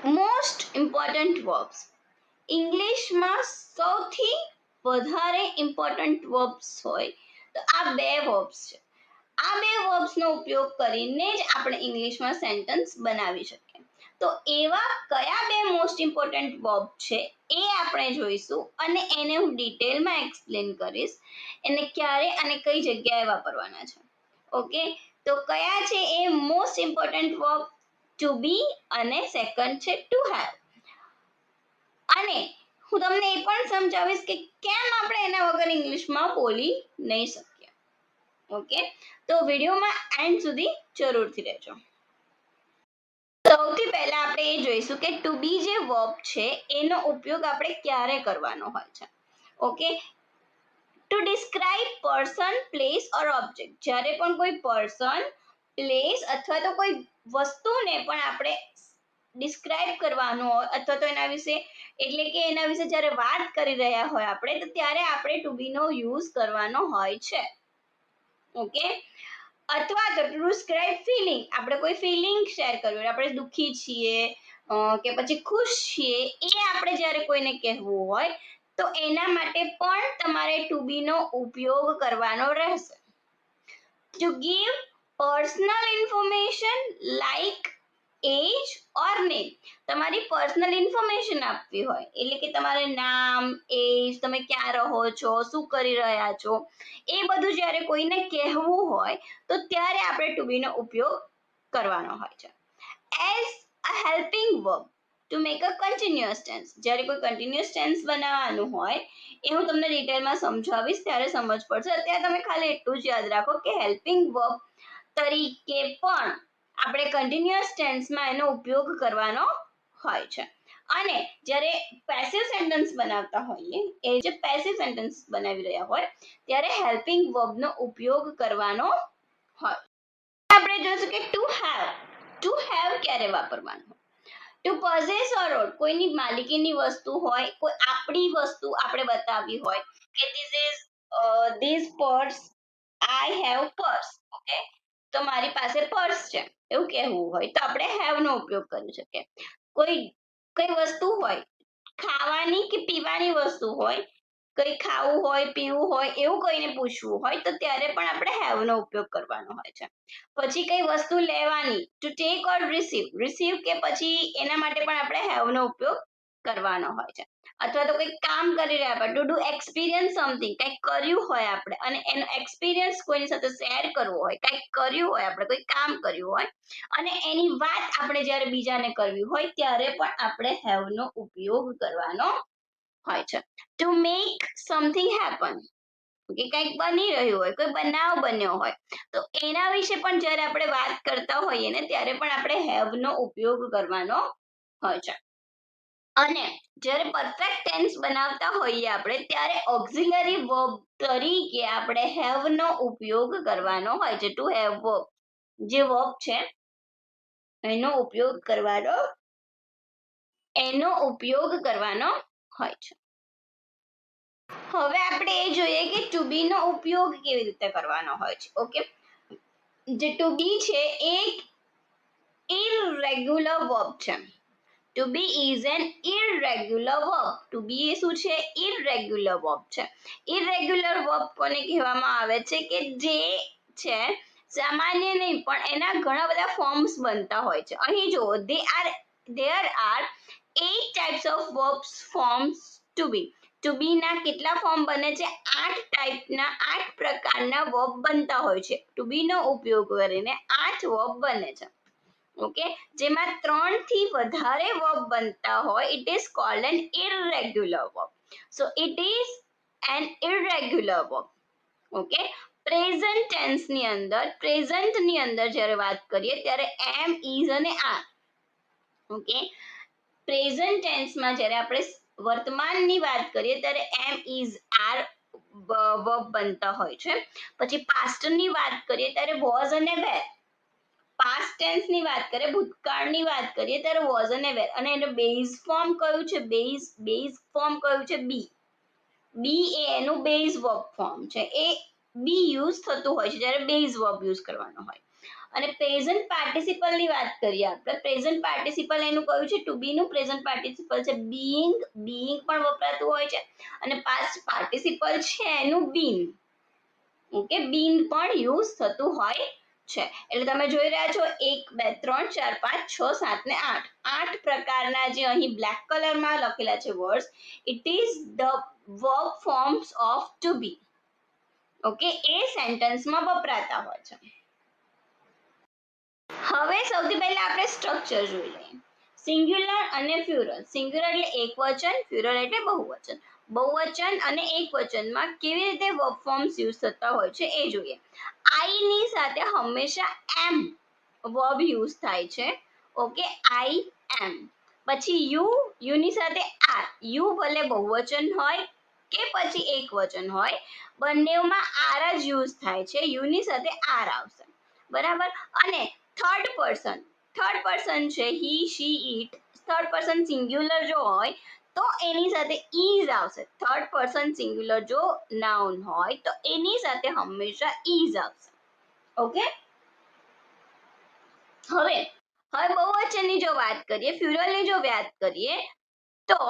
Most important verbs. ઇંગ્લિશમાં સૌથી વધારે ઇમ્પોર્ટન્ટ વર્બ્સ હોય તો આ બે વર્બ્સ છે. આ બે વર્બ્સનો ઉપયોગ કરીને જ આપણે ઇંગ્લિશમાં સેન્ટેન્સ બનાવી શકીએ. તો એવા કયા બે મોસ્ટ ઇમ્પોર્ટન્ટ વર્બ છે એ આપણે જોઈશું અને એને હું ડિટેલમાં એક્સપ્લેન કરીશ. એને ક્યારે અને કઈ જગ્યાએ વાપરવાના છે. ઓકે, તો કયા છે એ મોસ્ટ ઇમ્પોર્ટન્ટ વર્બ? ટુ બી અને સેકન્ડ છે ટુ હેવ. અને હું તમને એ પણ સમજાવીશ કે કેમ આપણે એના વગર ઇંગ્લિશમાં બોલી નહીં શકીએ. ઓકે, તો વિડીયોમાં એન્ડ સુધી જરૂરથી રહેજો. સૌથી પહેલા આપણે એ જોઈશું કે ટુ બી જે વર્બ છે એનો ઉપયોગ આપણે ક્યારે કરવાનો હોય છે. Okay, to describe person, place or object. જ્યારે પણ કોઈ પર્સન, પ્લેસ અથવા તો કોઈ વસ્તુને પણ આપણે ડિસ્ક્રાઇબ કરવાનું હોય અથવા તો એના વિશે એટલે કે એના વિશે જ્યારે વાત કરી રહ્યા હોય આપણે તો ત્યારે આપણે ટુ બી નો યુઝ કરવાનો હોય છે. ઓકે, અથવા તો ટુ ડિસ્ક્રાઇબ ફીલિંગ. આપણે કોઈ ફીલિંગ શેર કરવી હોય, આપણે દુખી છીએ કે પછી ખુશ છીએ એ આપણે જ્યારે કોઈને કહેવું હોય તો એના માટે પણ તમારે ટુ બી નો ઉપયોગ કરવાનો રહેશે. To give personal information like age or name. તમારી પર્સનલ ઇન્ફોર્મેશન આપવી હોય એટલે કે તમારે નામ, એજ, તમે ક્યાં રહો છો, શું કરી રહ્યા છો, એ બધું જ્યારે કોઈને કહેવું હોય તો ત્યારે આપણે ટુ બી નો ઉપયોગ કરવાનો હોય છે. As a helping verb to make a continuous tense. જ્યારે કોઈ કન્ટિન્યુઅસ ટેન્સ બનાવવાનું હોય એ હું તમને ડિટેલમાં સમજાવીશ ત્યારે સમજ પડશે. અત્યારે તમે ખાલી એટલું જ યાદ રાખો કે હેલ્પિંગ વર્બ તરીકે પણ આપણે કન્ટિન્યુઅસ ટેન્સમાં એનો ઉપયોગ કરવાનો હોય છે. અને જ્યારે પેસિવ સેન્ટેન્સ બનાવતા હોઈએ એ જે પેસિવ સેન્ટેન્સ બનાવી રહ્યા હોય ત્યારે હેલ્પિંગ વર્બનો ઉપયોગ કરવાનો હોય. આપણે જોઈશું કે ટુ હેવ ક્યારે વાપરવાનું. To possess or own. કોઈની માલિકીની વસ્તુ હોય, કોઈ આપણી વસ્તુ આપણે બતાવવી હોય કે this purse, I have purse. Okay, તો મારી પાસે પર્સ છે એવું કહેવું હોય તો આપણે હેવ નો ઉપયોગ કરી શકીએ. કઈ વસ્તુ હોય, ખાવાની કે પીવાની વસ્તુ હોય, કઈ ખાવું હોય, પીવું હોય એવું કોઈને પૂછવું હોય તો ત્યારે પણ આપણે હેવ નો ઉપયોગ કરવાનો હોય છે. પછી કઈ વસ્તુ લેવાની, ટુ ટેક ઓર રિસીવ કે પછી એના માટે પણ આપણે હેવ નો ઉપયોગ કરવાનો હોય છે. અથવા તો કંઈક કામ કરી રહ્યા આપણે, ટુ ડુ એક્સપિરિયન્સ સમથિંગ, કંઈક કર્યું હોય આપણે અને એનો એક્સપિરિયન્સ કોઈની સાથે શેર કરવો હોય, કંઈક કર્યું હોય આપણે, કોઈ કામ કર્યું હોય અને એની વાત આપણે જ્યારે બીજાને કરવી હોય ત્યારે પણ આપણે હેવ નો ઉપયોગ કરવાનો હોય છે. ટુ મેક સમથિંગ હેપન, કે કંઈક બની રહ્યું હોય, કોઈ બનાવ બન્યો હોય તો એના વિશે પણ જ્યારે આપણે વાત કરતા હોઈએ ને ત્યારે પણ આપણે હેવ નો ઉપયોગ કરવાનો હોય છે. અને જ્યારે પરફેક્ટ ટેન્સ બનાવતા હોઈએ આપણે ત્યારે ઓક્ઝિલરી વર્બ તરીકે આપણે હેવ નો ઉપયોગ કરવાનો હોય છે. ટુ હેવ વર્બ જે વર્બ છે એનો ઉપયોગ કરવાનો હોય છે. હવે આપણે એ જોઈએ કે ટુ બી નો ઉપયોગ કેવી રીતે કરવાનો હોય છે. ઓકે, જે ટુ બી છે એ ઇરરેગ્યુલર વર્બ છે. To be is an irregular verb. To be એ શું છે? ઇરરેગ્યુલર વર્બ છે. ઇરરેગ્યુલર વર્બ કોને કહેવામાં આવે છે કે જે છે સામાન્ય નહીં પણ એના ઘણા બધા ફોર્મ્સ બનતા હોય છે. અહીં જુઓ, there are 8 types of verbs forms to be. To be ના કેટલા ફોર્મ બને છે? 8 પ્રકારના વર્બ બનતા હોય છે. ટુ બી નો ઉપયોગ કરીને 8 વર્બ બને છે. ઓકે, જેમાં 3 થી વધારે વર્બ બનતા હોય it is called an irregular verb. So it is an irregular verb. Okay, present tense ની અંદર જ્યારે વાત કરીએ ત્યારે એમ, ઇઝ અને આર. ઓકે, પ્રેઝન્ટ ટેન્સમાં જ્યારે આપણે વર્તમાનની વાત કરીએ ત્યારે એમ, ઇઝ, આર વર્બ બનતા હોય છે. પછી પાસ્ટની વાત કરીએ ત્યારે વોઝ અને વેર. પાસ્ટ ટેન્સ ની વાત કરીએ, ભૂતકાળની વાત કરીએ ત્યારે વોઝ અને વેર. અને એનું બેઝ ફોર્મ કયું છે? બેઝ ફોર્મ કયું છે? બી. બી એ એનું બેઝ વર્બ ફોર્મ છે. એ બી યુઝ થતું હોય છે જ્યારે બેઝ વર્બ યુઝ કરવાનો હોય. અને પ્રેઝન્ટ પાર્ટિસિપલ ની વાત કરીએ આપણે, પ્રેઝન્ટ પાર્ટિસિપલ એનું કયું છે? ટુ બી નું પ્રેઝન્ટ પાર્ટિસિપલ છે બીઇંગ, બીઇંગ પણ વપરાતું હોય છે, અને પાસ્ટ પાર્ટિસિપલ છે એનું બીન. ઓકે, બીન પણ યુઝ થતું હોય છે. એટલે તમે જોઈ રહ્યા છો 1 2 3 4 5 6 7 ને 8, 8 પ્રકારના જે અહીં બ્લેક કલરમાં લખેલા છે words, it is the verb forms of to be. Okay, એ સેન્ટેન્સમાં વપરાતા હોય છે. હવે સૌથી પહેલા આપણે સ્ટ્રક્ચર જોઈ લઈએ. સિંગ્યુલર અને પ્લુરલ. સિંગ્યુલર એટલે એકવચન, પ્લુરલ એટલે બહુવચન. બહુવચન અને એકવચનમાં કેવી રીતે વર્બ ફોર્મ્સ યુઝ થતા હોય છે એ જોઈએ. આઈ ની સાથે હંમેશા એમ વર્બ યુઝ થાય છે. ઓકે, આઈ એમ. પછી યુ ની સાથે આર. યુ ભલે બહુવચન હોય કે પછી એકવચન હોય, બંનેમાં આર જ યુઝ થાય છે. યુ ની સાથે આર આવશે, બરાબર. અને થર્ડ પર્સન છે હી she it. Third person singular જો હોય તો એની સાથે ઈઝ આવશે. થર્ડ પર્સન સિંગ્યુલર જો નાઉન હોય તો એની સાથે હંમેશા ઈઝ આવશે. ઓકે, હવે બહુવચનની જો વાત કરીએ, પ્લુરલની જો વાત કરીએ તો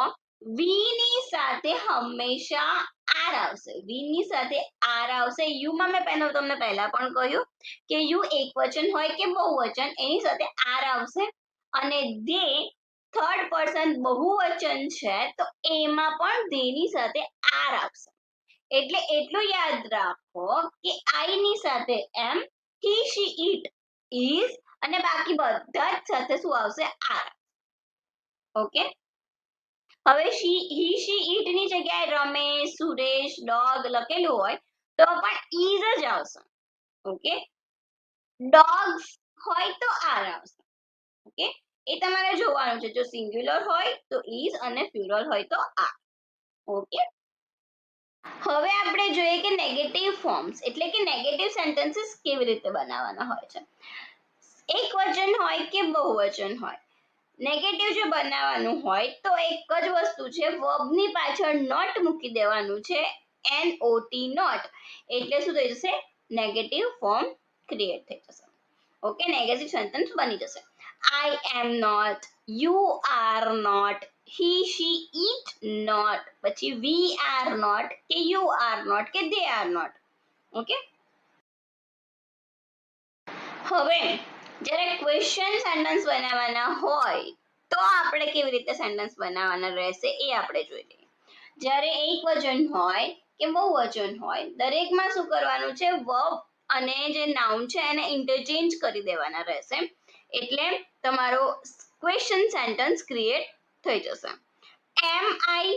વી ની સાથે હંમેશા આર આવશે. વી ની સાથે આર આવશે. યુ માં મેં તમને પહેલા પણ કહ્યું કે યુ એકવચન હોય કે બહુવચન, એની સાથે આર આવશે. અને દે થર્ડ પર્સન બહુવચન છે તો એમાં પણ દે ની સાથે આર આવશે. એટલે એટલું યાદ રાખો કે આઈ ની સાથે એમ, હી શી ઇટ ઇઝ, અને બાકી બધા જ સાથે શું આવશે? આર. ઓકે, હવે હી શી ઇટ ની જગ્યાએ રમેશ, સુરેશ, ડોગ લખેલું હોય તો પણ ઈઝ જ આવશે. ઓકે, ડોગ્સ હોય તો આર આવશે. ઓકે, એ તમારે જોવાનું છે. જો સિંગ્યુલર હોય તો ઈઝ અને પ્લુરલ હોય તો આર. ઓકે, હવે આપણે જોઈએ કે નેગેટિવ ફોર્મ્સ એટલે કે નેગેટિવ સેન્ટેન્સીસ કેવી રીતે બનાવવાના હોય છે. એકવચન હોય કે બહુવચન હોય, નેગેટિવ જો બનાવવાનું હોય તો એક જ વસ્તુ છે, વર્બની પાછળ નોટ મૂકી દેવાનું છે, NOT નોટ. એટલે શું થઈ જશે? નેગેટિવ ફોર્મ ક્રિએટ થઈ જશે. ઓકે, નેગેટિવ સેન્ટેન્સ બની જશે. I am not, you are not, he she it not, પછી વી આર નોટ કે યુ આર નોટ કે દે આર નોટ. ઓકે, હવે જ્યારે ક્વેશ્ચન સેન્ટેન્સ બનાવવાના હોય તો આપણે કેવી રીતે સેન્ટેન્સ બનાવવાના રહેશે એ આપણે જોઈ લઈએ. જ્યારે એકવચન હોય કે બહુવચન હોય, દરેકમાં શું કરવાનું છે? વર્બ અને જે નાઉન છે એને ઇન્ટરચેન્જ કરી દેવાના રહેશે. એટલે તમારો ક્વેશ્ચન સેન્ટેન્સ ક્રિએટ થઈ જશે. એમ આઈ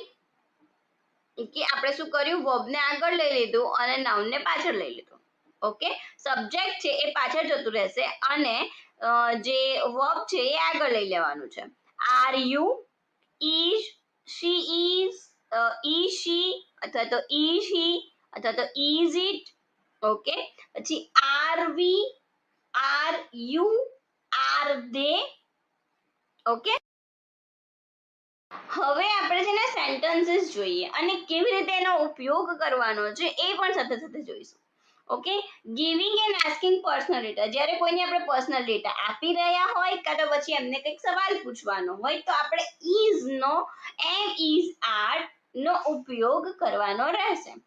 કે આપણે શું કર્યું? વર્બને આગળ લઈ લીધું અને નાઉનને પાછળ લઈ લીધું. ઓકે, સબ્જેક્ટ છે એ પાછળ જતું રહેશે અને જે વર્બ છે એ આગળ લઈ લેવાનું છે. Are you, is, she is, ઈ શી અથવા તો ઇઝ હી અથવા તો ઇઝ ઇટ. ઓકે, પછી are we, are you, are they. Okay, હવે આપણે છે ને સેન્ટેન્સીસ જોઈએ અને કેવી રીતે એનો ઉપયોગ કરવાનો છે એ પણ સાથે સાથે જોઈશું. Okay, giving and asking personal data. જ્યારે કોઈને આપણે પર્સનલ ડેટા આપી રહ્યા હોય કાં તો પછી એમને કંઈક સવાલ પૂછવાનો હોય તો આપણે ઇઝ નો એમ ઇઝ આર નો ઉપયોગ કરવાનો રહેશે.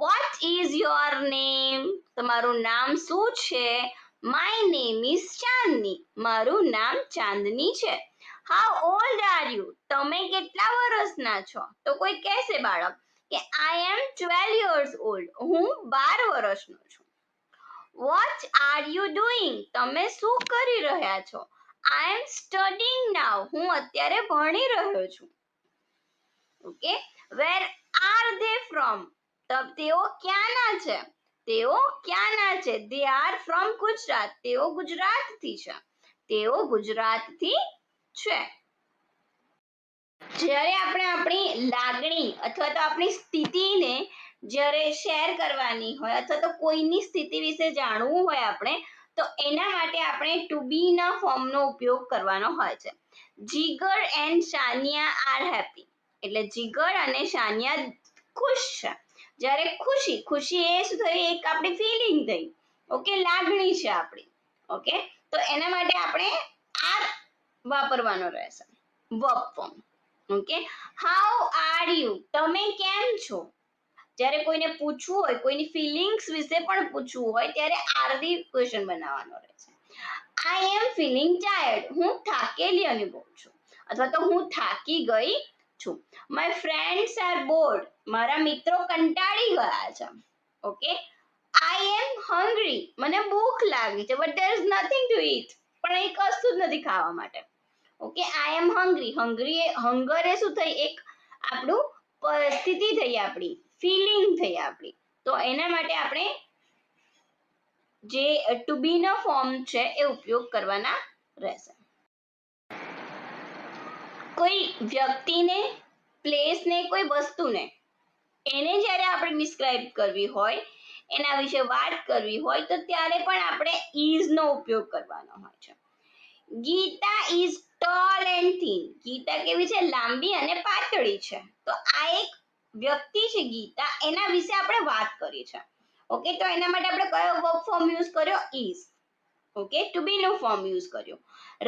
What is your name? તમારું નામ શું છે? My name is Chandni. મારું નામ ચાંદની છે. How old are you? તમે કેટલા વર્ષના છો? તો કોઈ કહેશે બાળક કે આઈ એમ 12 years old. હું 12 વર્ષનો છું. What are you doing? તમે શું કરી રહ્યા છો? આઈ એમ સ્ટડીંગ નાઉ. હું અત્યારે ભણી રહ્યો છું. Okay, where are they from? તેઓ ક્યાંના છે? તેઓ ક્યાંના છે? They are from Gujarat. તેઓ ગુજરાતથી છે. તેઓ ગુજરાતથી છે. જ્યારે આપણે આપણી લાગણી અથવા તો આપણી સ્થિતિને જ્યારે શેર કરવાની હોય અથવા તો કોઈની સ્થિતિ વિશે જાણવું હોય આપણે, તો એના માટે આપણે ટુ બી ના ફોર્મનો ઉપયોગ કરવાનો હોય છે. જીગર એન્ડ સાનિયા આર હેપી. એટલે જીગર અને સાનિયા ખુશ છે. જ્યારે ખુશી એ શું થયું? એક આપણી ફિલિંગ થઈ. ઓકે, લાગણી છે આપણી. ઓકે, તો એના માટે આપણે આર વાપરવાનો રહેશે, verb form. Okay, how are you, તમે કેમ છો? જ્યારે કોઈને પૂછવું હોય, કોઈની ફિલિંગ્સ વિશે પણ પૂછવું હોય ત્યારે આર થી ક્વેશ્ચન બનાવવાનો રહેશે. આઈ એમ ફીલિંગ ટાયર્ડ, હું થાકેલી અનુભવું છું, અથવા તો હું થાકી ગઈ છું. માય ફ્રેન્ડ્સ આર બોર્ડ, મારા મિત્રો કંટાળી ગયા છે. ઓકે, આઈ એમ હંગ્રી, મને ભૂખ લાગી છે, but there is nothing to eat, પણ એ કશું જ નથી ખાવા માટે. Okay, I am hungry, hunger એ શું થઈ, એક આપણું પરિસ્થિતિ થઈ, આપણી ફિલિંગ થઈ આપણી. તો એના માટે આપણે જે ટુ બી નો ફોર્મ છે એ ઉપયોગ કરવાના રહેશે. કોઈ વ્યક્તિને, પ્લેસને, કોઈ વસ્તુને, એને જ્યારે આપણે ડિસ્ક્રાઇબ કરવી હોય, એના વિશે વાત કરવી હોય, તો ત્યારે પણ આપણે ઇઝ નો ઉપયોગ કરવાનો હોય છે. Geeta is tall and thin, Geeta કેવી છે, લાંબી અને પાતળી છે. તો આ એક વ્યક્તિ છે ગીતા, એના વિશે આપણે વાત કરી છે. ઓકે, તો એના માટે આપણે કયો વર્બ ફોર્મ યુઝ કર્યો, ઇઝ. ઓકે, ટુ બી નો ફોર્મ યુઝ કર્યો.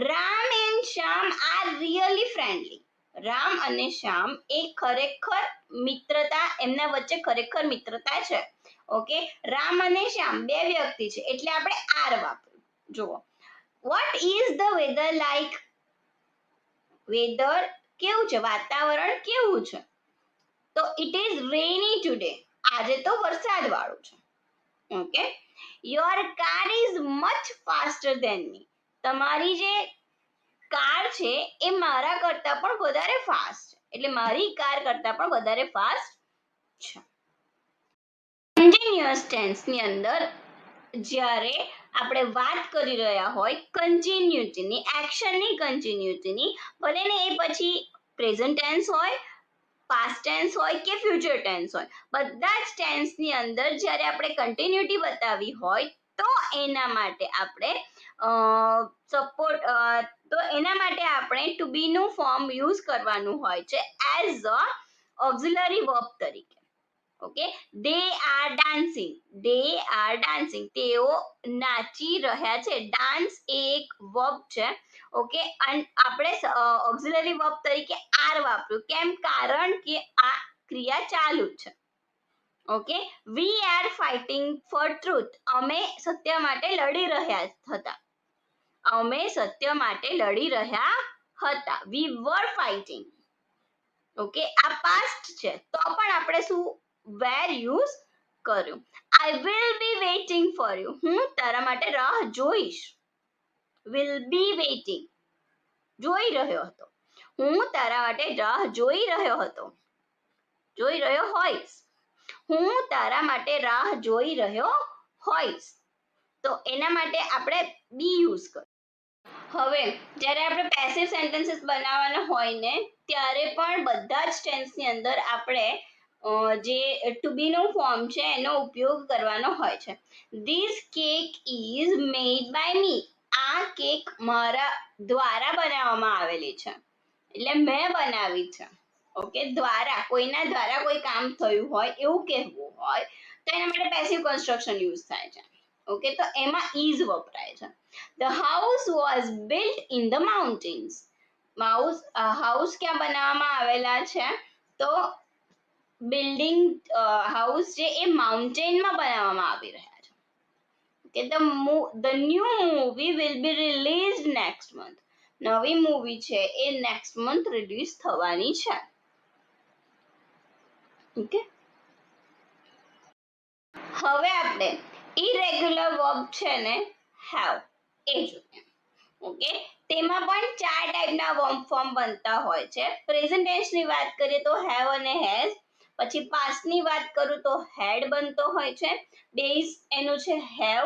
Ram and Shyam are really friendly, Ram અને શ્યામ એ ખરેખર મિત્રતા, એમના વચ્ચે ખરેખર મિત્રતા છે. ઓકે, રામ અને શ્યામ બે વ્યક્તિ છે એટલે આપણે આર વાપર્યું. જુઓ, what is the weather like, weather કેવું છે, વાતાવરણ કેવું છે? તો ઇટ ઇઝ રેની ટુડે, આજે તો વરસાદ વાળું છે. Okay, your car is much faster than me, તમારી જે કાર છે એ મારા કરતા પણ વધારે ફાસ્ટ છે, એટલે મારી કાર કરતા પણ વધારે ફાસ્ટ છે. કન્ટિન્યુઅસ ટેન્સ ની અંદર જ્યારે આપણે વાત કરી રહ્યા હોય કન્ટિન્યુટીની, એક્શનની કન્ટિન્યુટીની, ભલે ને એ પછી પ્રેઝન્ટ ટેન્સ હોય, પાસ્ટ ટેન્સ હોય કે ફ્યુચર ટેન્સ હોય, બધા જ ટેન્સની અંદર જ્યારે આપણે કન્ટિન્યુટી બતાવી હોય તો એના માટે આપણે ટુ બી નું ફોર્મ યુઝ કરવાનું હોય છે એઝ અ ઓક્ઝિલરી વર્બ તરીકે. ઓકે, દે આર ડાન્સિંગ, તેઓ નાચી રહ્યા છે. ડાન્સ એ એક વર્બ છે. ઓકે, અને આપણે ઓક્ઝિલરી વર્બ તરીકે આર વાપર્યું, કેમ, કારણ કે આ ક્રિયા ચાલુ છે. Okay, we are fighting for truth, અમે સત્ય માટે લડી રહ્યા હતા, અમે સત્ય માટે લડી રહ્યા હતા. We were fighting. ઓકે, આ પાસ્ટ છે તો પણ આપણે શું વેર યુઝ કર્યું. I will be waiting for you, હું તારા માટે રાહ જોઈશ. વિલ બી વેઇટિંગ, જોઈ રહ્યો હતો, હું તારા માટે રાહ જોઈ રહ્યો હતો, જોઈ રહ્યો હોઈશ, હું તારા માટે રાહ જોઈ રહ્યો હોઈશ. તો એના માટે આપણે બી યુઝ કરીએ. હવે જ્યારે આપણે પેસિવ સેન્ટેન્સીસ બનાવવાના હોય ને ત્યારે પણ બધા જ ટેન્સની અંદર આપણે જે ટુ બી નું ફોર્મ છે એનો ઉપયોગ કરવાનો હોય છે. This cake is made by me, આ કેક મારા દ્વારા બનાવવામાં આવેલી છે, એટલે મેં બનાવી છે. ઓકે, દ્વારા, કોઈના દ્વારા કોઈ કામ થયું હોય એવું કહેવું હોય તો એના માટે પેસિવ કન્સ્ટ્રક્શન યુઝ થાય છે. ઓકે, તો એમાં ઇઝ વપરાય છે. The house was built in the mountains. House ક્યાં બનાવવામાં આવેલા છે, તો બિલ્ડિંગ હાઉસ જે એ માઉન્ટેનમાં બનાવવામાં આવી રહ્યા છે. Okay, the new movie will be released next month. નવી મૂવી છે એ નેક્સ્ટ મંથ રિલીઝ થવાની છે. ઓકે, હવે આપણે ઇરેગ્યુલર વર્બ છે ને have એ જોઈએ. ઓકે, તેમાં પણ 4 ટાઈપના વર્બ ફોર્મ બનતા હોય છે. પ્રેઝન્ટ ટેન્સની વાત કરીએ તો હેવ અને હેઝ, પછી પાસ્ટની વાત કરું તો હેડ બનતો હોય છે, બેઝ એનું છે હેવ,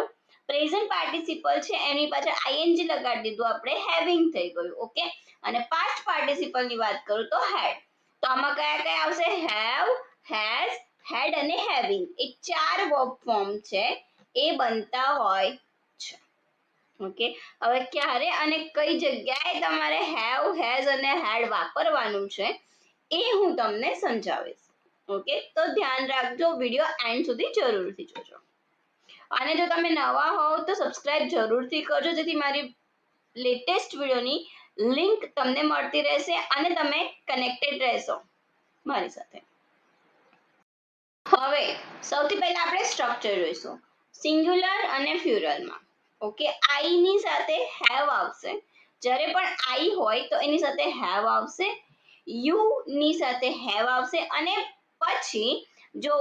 પ્રેઝન્ટ પાર્ટિસિપલ છે એની પાછળ આઈએનજી લગાડી દીધું આપણે, હેવિંગ થઈ ગયું. ઓકે, અને પાસ્ટ પાર્ટિસિપલની વાત કરું તો હેડ. તો આમાં કયા કયા આવશે, હેવ, હેઝ, હેડ અને હેવિંગ, એ 4 વર્બ ફોર્મ છે એ બનતા હોય છે. ઓકે, હવે ક્યારે અને કઈ જગ્યાએ તમારે હેવ, હેઝ અને હેડ વાપરવાનું છે એ હું તમને સમજાવીશ. ઓકે, તો ધ્યાન રાખજો, વિડિયો એન્ડ સુધી જરૂરથી જોજો. અને જો તમે નવા હોવ તો સબસ્ક્રાઇબ જરૂરથી કરજો, જેથી મારી લેટેસ્ટ વિડીયોની લિંક તમને મળતી રહેશે અને તમે કનેક્ટેડ રહેશો મારી સાથે. હવે સૌથી પહેલા આપણે સ્ટ્રક્ચર જોઈશું સિંગ્યુલર અને પ્લુરલમાં. ઓકે, આઈ ની સાથે હેવ આવશે. જ્યારે પણ આઈ હોય તો એની સાથે હેવ આવશે, યુ ની સાથે હેવ આવશે અને પછી જો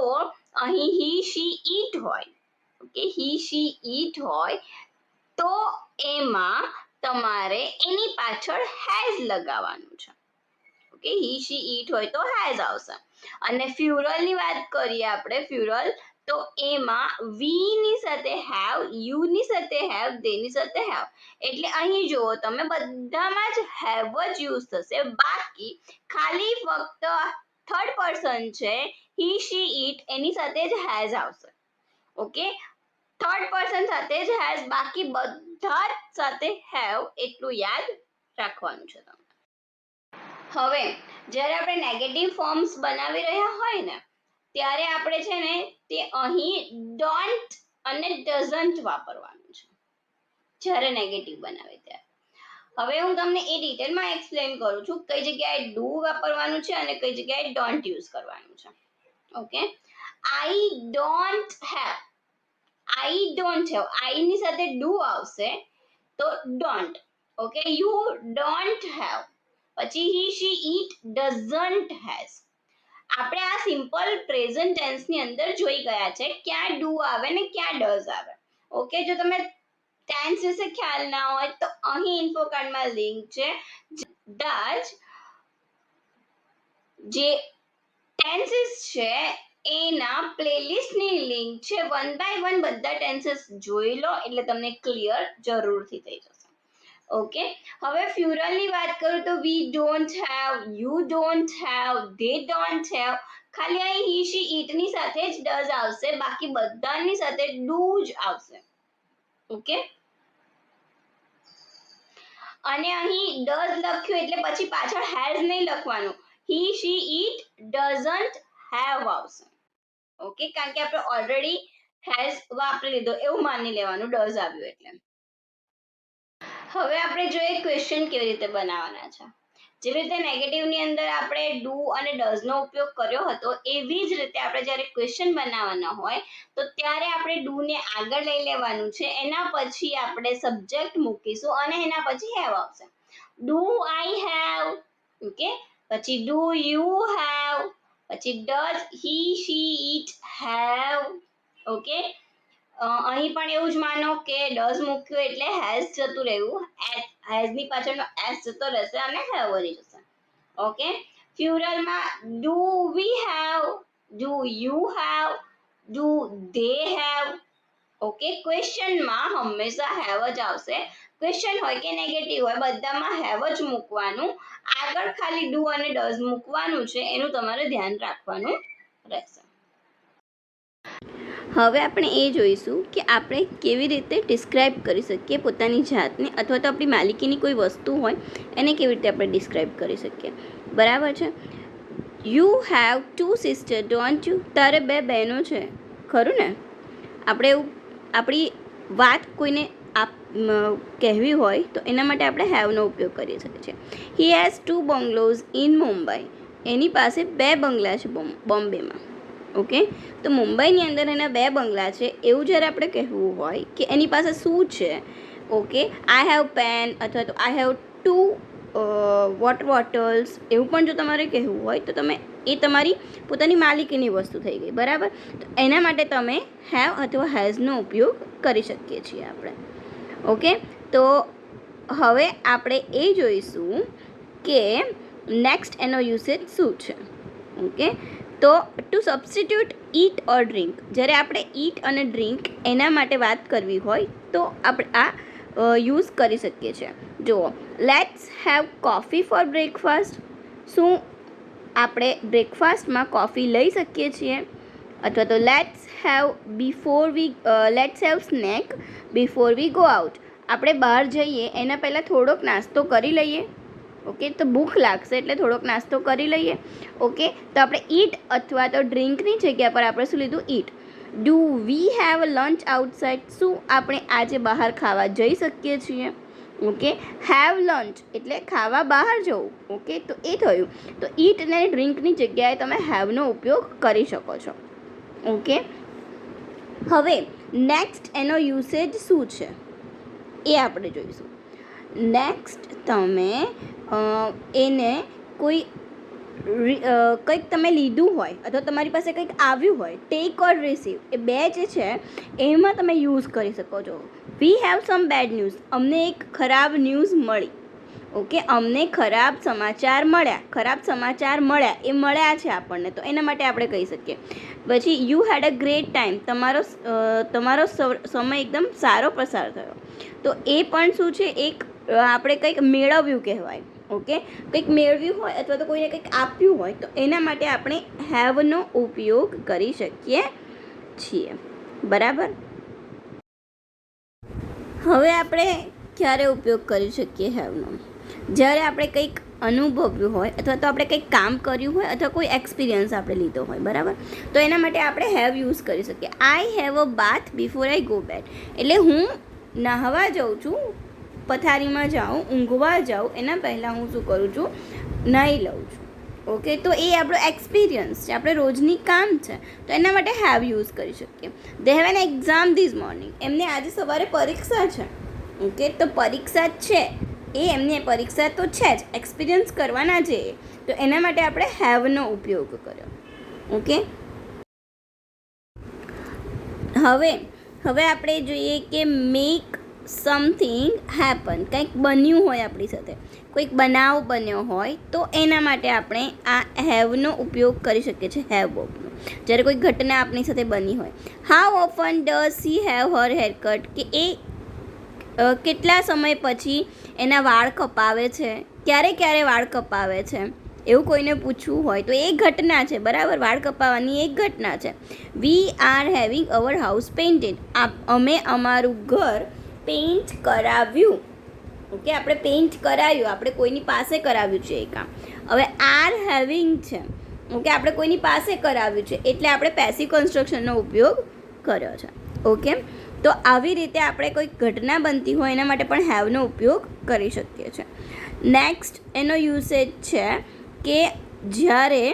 અહીં હી શી ઈટ હોય, ઓકે, હી શી ઈટ હોય તો એમાં તમારે એની પાછળ હેઝ લગાવવાનું છે. ઓકે, હી શી ઈટ હોય તો હેઝ આવશે. અને ફ્યુરલ ની વાત કરીએ આપણે, ફ્યુરલ તો એમાં વી ની સાથે હેવ, યુ ની સાથે હેવ, દે ની સાથે હેવ. એટલે અહીં જુઓ તમે બધામાં જ હેવ જ યુઝ થશે, બાકી ખાલી ફક્ત થર્ડ પર્સન છે હી શી ઈટ એની સાથે જ હેઝ આવશે. ઓકે, થર્ડ પર્સન સાથે જ હેઝ, બાકી બધા સાથે હેવ, એટલું યાદ રાખવાનું છે તમારે. હવે જ્યારે આપણે નેગેટિવ ફોર્મ્સ બનાવી રહ્યા હોય ને ત્યારે આપણે છે ને તે અહીં ડોન્ટ અને ડઝન્ટ વાપરવાનું છે જ્યારે નેગેટિવ બનાવે ત્યારે. હવે હું તમને એ ડિટેલમાં એક્સપ્લેન કરું છું કઈ જગ્યાએ ડુ વાપરવાનું છે અને કઈ જગ્યાએ ડોન્ટ યુઝ કરવાનું છે. Okay, I don't have, I don't have, I ની સાથે ડુ આવશે તો don't. Okay, you don't have, પછી he she it doesn't has. આપણે આ સિમ્પલ પ્રેઝન્ટ ટેન્સ ની અંદર જોઈ ગયા છે ક્યાં ડુ આવે ને ક્યાં ડઝ આવે. ઓકે, જો તમે ટેન્સ વિશે ખ્યાલ ના હોય તો અહીં ઇન્ફો કાર્ડમાં લિંક છે. ડઝ જે ટેન્સીસ છે એના પ્લેલિસ્ટની લિંક છે, 1 by 1 બધા ટેન્સીસ જોઈ લો એટલે તમને ક્લિયર જરૂરથી થઈ જશે. ઓકે, હવે ફ્યુરલની વાત કરું તો we don't have, you don't have, they don't have. ખાલી અહીં હી શી ઈટ ની સાથે જ ડઝ આવશે, બાકી બધાની સાથે ડુ જ આવશે. ઓકે, અને અહીં ડઝ લખ્યું એટલે પછી પાછળ હેઝ નહીં લખવાનું, હી શી ઈટ ડઝન્ટ હેવ આવશે. ઓકે, કારણ કે આપણે ઓલરેડી હેઝ વાપરી લીધો એવું માની લેવાનું ડઝ આવ્યું એટલે. હવે આપણે જોઈએ ક્વેશ્ચન કેવી રીતે બનાવવાના છે. જેવી રીતે નેગેટિવની અંદર આપણે ડુ અને ડઝનો ઉપયોગ કર્યો હતો એવી જ રીતે આપણે જ્યારે ક્વેશ્ચન બનાવવાના હોય તો ત્યારે આપણે ડુ ને આગળ લઈ લેવાનું છે, એના પછી આપણે સબ્જેક્ટ મૂકીશું અને એના પછી હેવ આવશે. ડુ આઈ હેવ, ઓકે, પછી ડુ યુ હેવ, પછી does he she it have. Okay, અહીં પણ એવું જ માનો કે ડઝ મૂક્યું એટલે હેઝ જતું રહેવું, હેઝ ની પાછળનો એસ જતો રહેશે અને હેવ બની જશે. ઓકે, ફ્યુરલમાં do we have, do you have, do they have. Okay, ક્વેશ્ચનમાં હંમેશા હેવ જ આવશે. ક્વેશ્ચન હોય કે નેગેટિવ હોય બધામાં હેવ જ મૂકવાનું, આગળ ખાલી ડુ અને ડઝ મૂકવાનું છે, એનું તમારે ધ્યાન રાખવાનું રહેશે. હવે આપણે એ જોઈશું કે આપણે કેવી રીતે ડિસ્ક્રાઇબ કરી શકીએ પોતાની જાતને, અથવા તો આપણી માલિકીની કોઈ વસ્તુ હોય એને કેવી રીતે આપણે ડિસ્ક્રાઇબ કરી શકીએ. બરાબર છે. You have 2 sister don't you, તારે 2 બહેનો છે ખરું ને. આપણે એવું આપણી વાત કોઈને કહેવી હોય તો એના માટે આપણે હેવનો ઉપયોગ કરી શકીએ છીએ. He has 2 bungalows in Mumbai, એની પાસે 2 બંગલા છે બોમ્બેમાં. ઓકે, તો મુંબઈની અંદર એના 2 બંગલા છે એવું જ્યારે આપણે કહેવું હોય કે એની પાસે શું છે. ઓકે, આઈ હેવ પેન અથવા તો આઈ હેવ 2 વોટર બોટલ્સ એવું પણ જો તમારે કહેવું હોય તો તમે એ તમારી પોતાની માલિકીની વસ્તુ થઈ ગઈ. બરાબર, તો એના માટે તમે હેવ અથવા હેઝનો ઉપયોગ કરી શકીએ છીએ આપણે. ઓકે, તો હવે આપણે એ જોઈશું કે નેક્સ્ટ એનો યુસેજ શું છે. ઓકે, તો ટુ સબસ્ટિટ્યુટ ઈટ ઓર ડ્રિંક, જ્યારે આપણે ઈટ અને ડ્રિંક એના માટે વાત કરવી હોય તો આપણે આ યુઝ કરી શકીએ છીએ. જુઓ, let's have coffee for breakfast, શું આપણે બ્રેકફાસ્ટમાં કોફી લઈ શકીએ છીએ. અથવા તો let's have snack before we go out, આપણે બહાર જઈએ એના પહેલાં થોડોક નાસ્તો કરી લઈએ. ઓકે, તો ભૂખ લાગશે એટલે થોડોક નાસ્તો કરી લઈએ. ઓકે, તો આપણે ઈટ અથવા તો ડ્રિંકની જગ્યા પર આપણે શું લીધું, eat. Do we have lunch outside, શું આપણે આજે બહાર ખાવા જઈ શકીએ છીએ? ઓકે, હેવ લંચ એટલે ખાવા બહાર જવું. ઓકે, તો એ થયું. તો ઈટ અને ડ્રિંકની જગ્યાએ તમે હેવનો ઉપયોગ કરી શકો છો. ઓકે, હવે નેક્સ્ટ એનો યુસેજ શું છે એ આપણે જોઈશું. નેક્સ્ટ તમે એને કોઈ કંઈક તમે લીધું હોય અથવા તમારી પાસે કંઈક આવ્યું હોય, ટેક ઓર રિસીવ, એ બે જે છે એમાં તમે યુઝ કરી શકો છો. We have sum bad news, અમને એક ખરાબ ન્યૂઝ મળી. ઓકે, અમને ખરાબ સમાચાર મળ્યા, એ મળ્યા છે આપણને, તો એના માટે આપણે કહી શકીએ. પછી you had a great time, તમારો સમય એકદમ સારો પસાર થયો. તો એ પણ શું છે, એક આપણે કંઈક મેળવ્યું કહેવાય. ઓકે, કંઈક મેળવ્યું હોય અથવા તો કોઈને કંઈક આપ્યું હોય, તો એના માટે આપણે હેવનો ઉપયોગ કરી શકીએ છીએ. બરાબર. હવે આપણે ક્યારે ઉપયોગ કરી શકીએ હેવનો? જ્યારે આપણે કંઈક અનુભવ્યું હોય અથવા તો આપણે કંઈક કામ કર્યું હોય અથવા કોઈ એક્સપિરિયન્સ આપણે લીધો હોય. બરાબર, તો એના માટે આપણે હેવ યુઝ કરી શકીએ. I have a bath before I go bed, એટલે હું નહાવા જાઉં છું, પથારીમાં જાઉં, ઊંઘવા જાઉં એના પહેલાં હું શું કરું છું, નાહી લઉં છું. ઓકે, તો એ આપણો એક્સપિરિયન્સ છે, આપણે રોજની કામ છે, તો એના માટે હેવ યુઝ કરી શકીએ. They have an exam this morning, એમને આજે સવારે પરીક્ષા છે. ઓકે, તો પરીક્ષા છે, એ એમની પરીક્ષા તો છે જ, એક્સપિરિયન્સ કરવાના છે, તો એના માટે આપણે હેવનો ઉપયોગ કર્યો. ઓકે, હવે આપણે જોઈએ કે મેક સમથિંગ હેપન, કંઈક બન્યું હોય આપણી સાથે, કોઈક બનાવ બન્યો હોય, તો એના માટે આપણે આ હેવનો ઉપયોગ કરી શકીએ છીએ, હેવ ઓફનો. જ્યારે કોઈ ઘટના આપણી સાથે બની હોય. How often does she have Har hair cut, કે એ કેટલા સમય પછી એના વાળ કપાવે છે, ક્યારે વાળ કપાવે છે, એવું કોઈને પૂછવું હોય તો એ ઘટના છે. બરાબર, વાળ કપાવવાની એક ઘટના છે. We are having our house painted, અમે અમારું ઘર પેઇન્ટ કરાવ્યું. ઓકે, આપણે પેઇન્ટ કરાવ્યું, આપણે કોઈની પાસે કરાવ્યું છે એ કામ. હવે આર હેવિંગ છે. ઓકે, આપણે કોઈની પાસે કરાવ્યું છે એટલે આપણે પેસિવ કન્સ્ટ્રક્શનનો ઉપયોગ કર્યો છે. ઓકે, તો આવી રીતે આપણે કોઈ ઘટના બનતી હોય એના માટે પણ હેવનો ઉપયોગ કરી શકીએ છીએ. નેક્સ્ટ એનો યુસેજ છે કે જ્યારે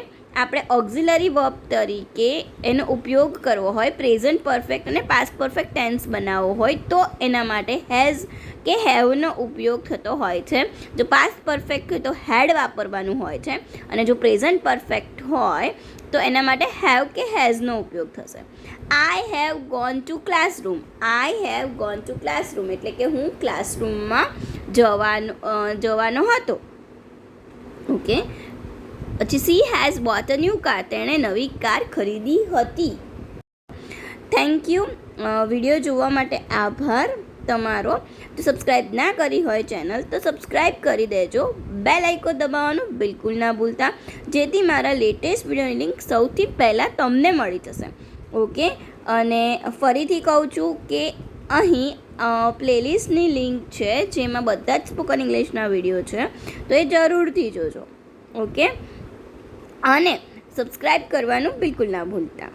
આપણે ઓક્ઝિલરી વર્બ તરીકે એનો ઉપયોગ કરવો હોય, પ્રેઝન્ટ પરફેક્ટ અને પાસ્ટ પરફેક્ટ ટેન્સ બનાવવો હોય, તો એના માટે હેઝ કે હેવનો ઉપયોગ થતો હોય છે. જો પાસ્ટ પરફેક્ટ હોય તો હેડ વાપરવાનું હોય છે, અને જો પ્રેઝન્ટ પરફેક્ટ હોય તો એના માટે હેવ કે હેઝનો ઉપયોગ થશે. I have gone to classroom, I have gone to classroom એટલે કે હું ક્લાસરૂમમાં જવાનો હતો. ઓકે, પછી she has bought a new car, તેણે નવી કાર ખરીદી હતી. Thank you. વિડીયો જોવા માટે આભાર તમારો. જો સબસ્ક્રાઈબ ના કરી હોય ચેનલ તો સબસ્ક્રાઈબ કરી દેજો. બેલ આઇકોન દબાવવાનું બિલકુલ ના ભૂલતા, જેથી મારા લેટેસ્ટ વિડીયોની લિંક સૌથી પહેલાં તમને મળી જશે. ઓકે, અને ફરીથી કહું છું કે અહીં પ્લેલિસ્ટની લિંક છે જેમાં બધા જ સ્પોકન ઇંગ્લિશના વિડીયો છે, તો એ જરૂરથી જોજો. ઓકે, અને સબસ્ક્રાઈબ કરવાનું બિલકુલ ના ભૂલતા.